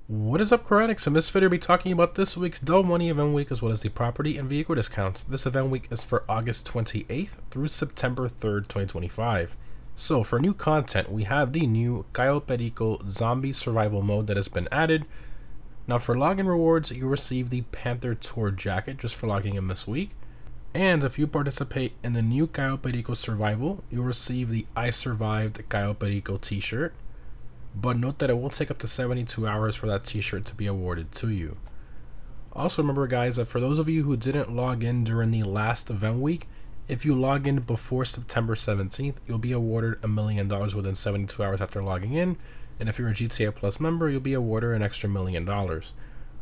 What is up, Credits? In this video, we'll be talking about this week's Double Money Event Week as well as the property and vehicle discounts. This event week is for August 28th through September 3rd, 2025. So, for new content, we have the new CAYO Perico Zombie Survival Mode that has been added. Now, for login rewards, you receive the Panther Tour jacket just for logging in this week. And if you participate in the new CAYO Perico Survival, you'll receive the I Survived CAYO Perico t-shirt. But note that it will take up to 72 hours for that t-shirt to be awarded to you. Also remember, guys, that for those of you who didn't log in during the last event week, if you log in before September 17th, you'll be awarded $1 million within 72 hours after logging in. And if you're a GTA Plus member, you'll be awarded an extra $1 million.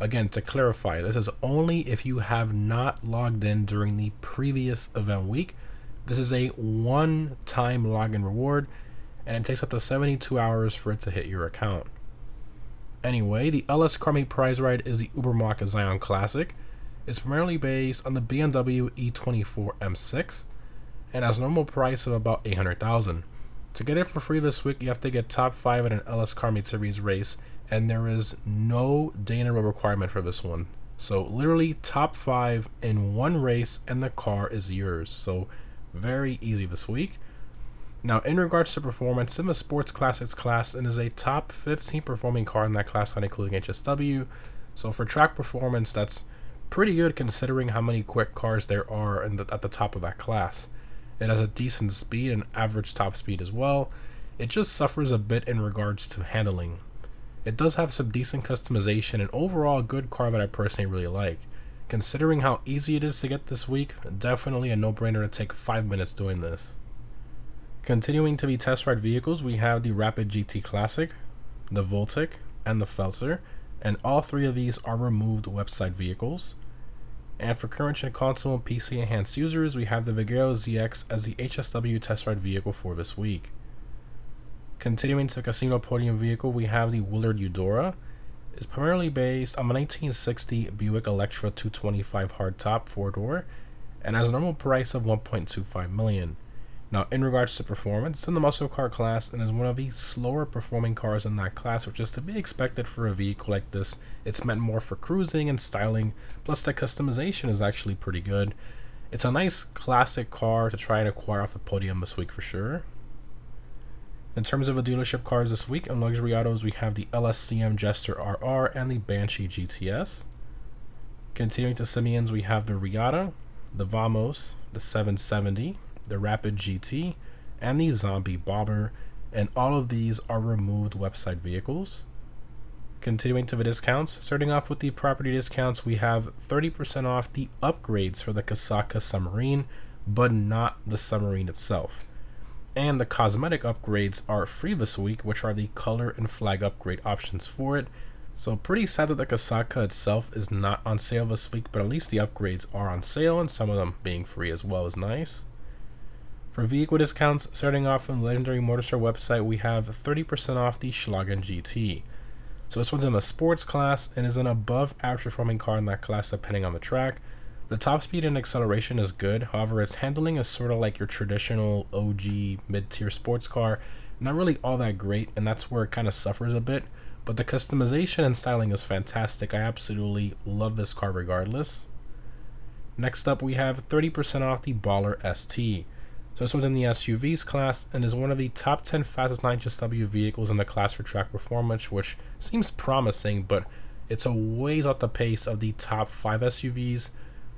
Again, to clarify, this is only if you have not logged in during the previous event week. This is a one-time login reward, and it takes up to 72 hours for it to hit your account. Anyway, the LS Car prize ride is the Ubermacht Zion Classic. It's primarily based on the BMW E24 M6 and has a normal price of about $800,000. To get it for free this week, you have to get top 5 in an LS Car Series race, and there is no day in a row requirement for this one. So literally top 5 in one race and the car is yours. So very easy this week. Now, in regards to performance, in the Sports Classics class, it is a top 15 performing car in that class, not including HSW. So for track performance, that's pretty good considering how many quick cars there are at the top of that class. It has a decent speed and average top speed as well. It just suffers a bit in regards to handling. It does have some decent customization and overall a good car that I personally really like. Considering how easy it is to get this week, definitely a no-brainer to take 5 minutes doing this. Continuing to be test ride vehicles, we have the Rapid GT Classic, the Voltic, and the Felter, and all three of these are removed website vehicles. And for current gen console and PC enhanced users, we have the Vigero ZX as the HSW test ride vehicle for this week. Continuing to the casino podium vehicle, we have the Willard Eudora. It's primarily based on a 1960 Buick Electra 225 hardtop 4-door and has a normal price of $1.25 million. Now, in regards to performance, it's in the muscle car class and is one of the slower performing cars in that class, which is to be expected for a vehicle like this. It's meant more for cruising and styling, plus the customization is actually pretty good. It's a nice classic car to try and acquire off the podium this week for sure. In terms of the dealership cars this week, in luxury autos, we have the LSCM Jester RR and the Banshee GTS. Continuing to Simeons, we have the Riata, the Vamos, the 770, the Rapid GT, and the Zombie Bobber, and all of these are removed website vehicles. Continuing to the discounts, starting off with the property discounts, we have 30% off the upgrades for the Kasaka Submarine, but not the submarine itself. And the cosmetic upgrades are free this week, which are the color and flag upgrade options for it. So pretty sad that the Kasaka itself is not on sale this week, but at least the upgrades are on sale, and some of them being free as well is nice. For vehicle discounts, starting off on the Legendary Motorstar website, we have 30% off the Schlagen GT. So this one's in the sports class and is an above average performing car in that class depending on the track. The top speed and acceleration is good, however its handling is sort of like your traditional OG mid-tier sports car, not really all that great, and that's where it kind of suffers a bit, but the customization and styling is fantastic. I absolutely love this car regardless. Next up, we have 30% off the Baller ST. So this one's in the SUVs class and is one of the top 10 fastest 9HSW vehicles in the class for track performance, which seems promising, but it's a ways off the pace of the top 5 SUVs.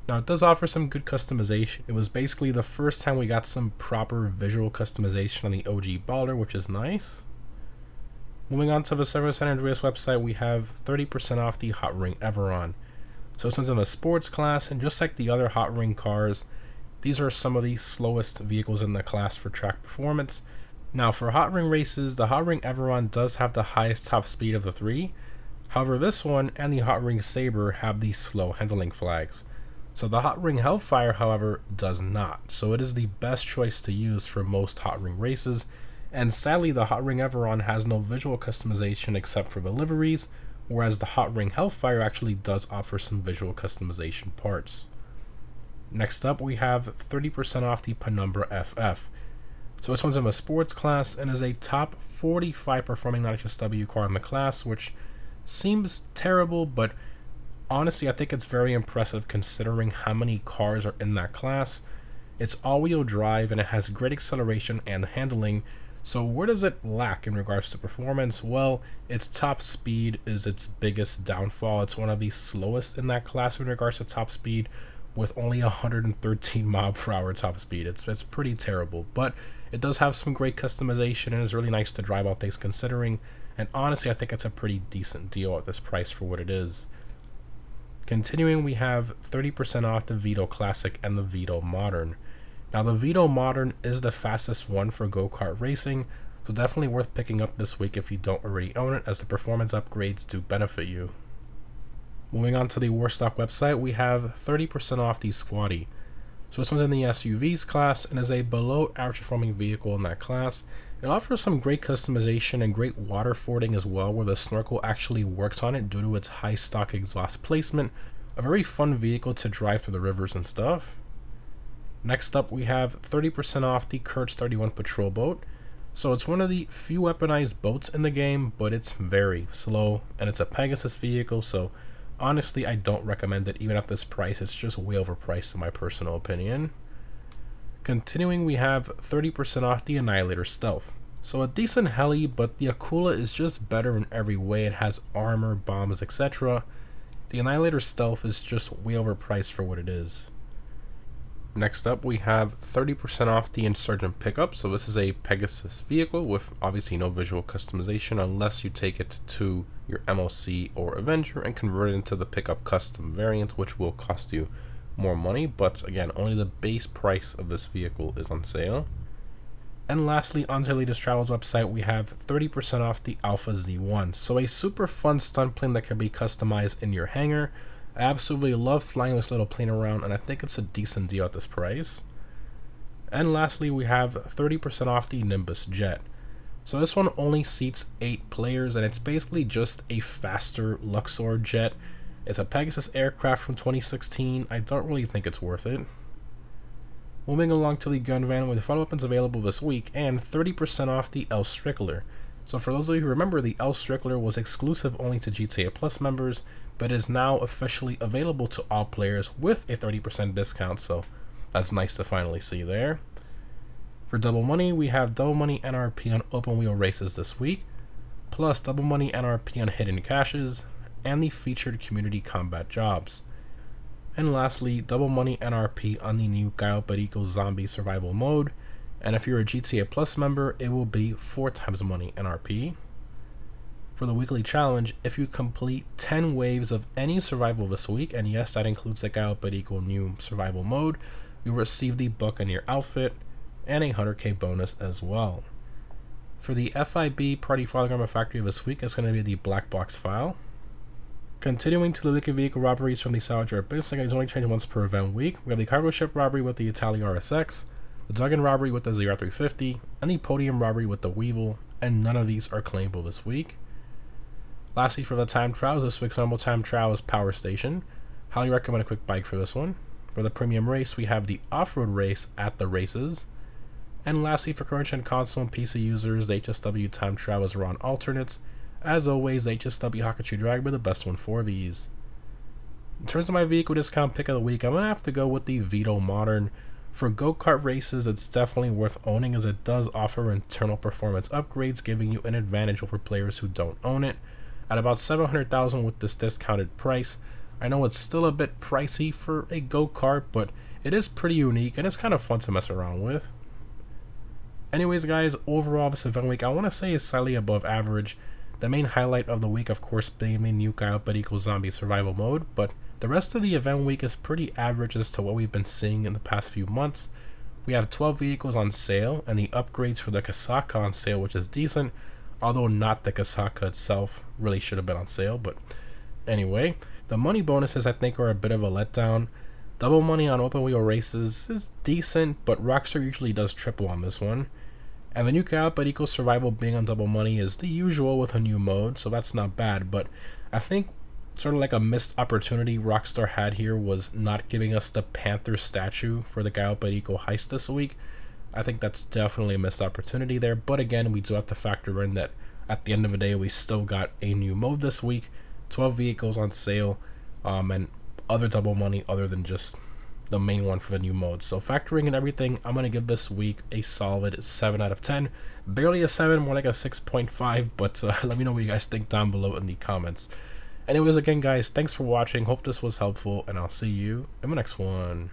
Now, it does offer some good customization. It was basically the first time we got some proper visual customization on the OG Baller, which is nice. Moving on to the Cerro San Andreas website, we have 30% off the Hot Ring Everon. So this one's in the sports class, and just like the other Hot Ring cars, these are some of the slowest vehicles in the class for track performance. Now, for Hot Ring races, the Hot Ring Everon does have the highest top speed of the three. However, this one and the Hot Ring Sabre have the slow handling flags. So the Hot Ring Hellfire, however, does not. So it is the best choice to use for most Hot Ring races. And sadly, the Hot Ring Everon has no visual customization except for the liveries, whereas the Hot Ring Hellfire actually does offer some visual customization parts. Next up, we have 30% off the Penumbra FF. So this one's in the sports class and is a top 45 performing non-HSW car in the class, which Seems terrible, but honestly, I think it's very impressive considering how many cars are in that class. It's all-wheel drive and it has great acceleration and handling. So where does it lack in regards to performance? Well, its top speed is its biggest downfall. It's one of the slowest in that class in regards to top speed, with only 113 mile per hour top speed. It's pretty terrible, but it does have some great customization and is really nice to drive, all things considering. And honestly, I think it's a pretty decent deal at this price for what it is. Continuing, we have 30% off the Vito Classic and the Vito Modern. Now, the Vito Modern is the fastest one for go-kart racing, so definitely worth picking up this week if you don't already own it, as the performance upgrades do benefit you. Moving on to the Warstock website, we have 30% off the Squatty. So this one's in the SUVs class and is a below average performing vehicle in that class. It offers some great customization and great water fording as well, where the snorkel actually works on it due to its high stock exhaust placement. A very fun vehicle to drive through the rivers and stuff. Next up, we have 30% off the Kurtz 31 Patrol Boat. So it's one of the few weaponized boats in the game, but it's very slow and it's a Pegasus vehicle, so honestly, I don't recommend it even at this price. It's just way overpriced in my personal opinion. Continuing, we have 30% off the Annihilator Stealth. So a decent heli, but the Akula is just better in every way. It has armor, bombs, etc. The Annihilator Stealth is just way overpriced for what it is. Next up, we have 30% off the Insurgent Pickup. So this is a Pegasus vehicle with obviously no visual customization unless you take it to your MOC or Avenger and convert it into the Pickup Custom variant, which will cost you more money, but again, only the base price of this vehicle is on sale. And lastly, on the latest Travels website, we have 30% off the Alpha Z1. So a super fun stunt plane that can be customized in your hangar. I absolutely love flying this little plane around, and I think it's a decent deal at this price. And lastly, we have 30% off the Nimbus Jet. So this one only seats 8 players, and it's basically just a faster Luxor jet. It's a Pegasus aircraft from 2016. I don't really think it's worth it. Moving along to the gun van, with follow weapons available this week, and 30% off the L Strickler. So for those of you who remember, the L Strickler was exclusive only to GTA Plus members, but is now officially available to all players with a 30% discount, so that's nice to finally see there. For double money, we have double money NRP on open wheel races this week, plus double money NRP on hidden caches, and the featured community combat jobs. And lastly, double money NRP on the new CAYO Perico zombie survival mode, and if you're a GTA Plus member, it will be 4 times money NRP. For the weekly challenge, if you complete 10 waves of any survival this week, and yes, that includes the CAYO Perico new survival mode, you'll receive the Buccaneer outfit and a 100k bonus as well. For the FIB Party File Grammar Factory this week, it's going to be the Black Box file. Continuing to the wicked vehicle robberies from the Salvage Yard Business, it's only changed once per event week. We have the cargo ship robbery with the Italia RSX, the Duggan robbery with the ZR350, and the podium robbery with the Weevil, and none of these are claimable this week. Lastly, for the time trials, this week's normal time trial is Power Station. Highly recommend a quick bike for this one. For the premium race, we have the off-road race at the races. And lastly, for current gen console and PC users, the HSW time trials are on alternates. As always, the HSW Hakachu Drag are the best one for these. In terms of my vehicle discount pick of the week, I'm going to have to go with the Vito Modern. For go-kart races, it's definitely worth owning as it does offer internal performance upgrades, giving you an advantage over players who don't own it. At about $700,000 with this discounted price, I know it's still a bit pricey for a go-kart, but it is pretty unique and it's kind of fun to mess around with. Anyways guys, overall this event week I want to say is slightly above average. The main highlight of the week, of course, being the new CAYO Perico zombie survival mode, but the rest of the event week is pretty average as to what we've been seeing in the past few months. We have 12 vehicles on sale, and the upgrades for the Kasaka on sale, which is decent, although not the Kasaka itself really should have been on sale. But anyway, the money bonuses I think are a bit of a letdown. Double money on open wheel races is decent, but Rockstar usually does triple on this one. And the new CAYO Perico survival being on double money is the usual with a new mode, so that's not bad. But I think sort of like a missed opportunity Rockstar had here was not giving us the Panther statue for the CAYO Perico heist this week. I think that's definitely a missed opportunity there, but again, we do have to factor in that at the end of the day, we still got a new mode this week, 12 vehicles on sale, and other double money other than just the main one for the new mode. So factoring in everything, I'm going to give this week a solid 7 out of 10. Barely a 7, more like a 6.5, but let me know what you guys think down below in the comments. Anyways, again guys, thanks for watching, hope this was helpful, and I'll see you in the next one.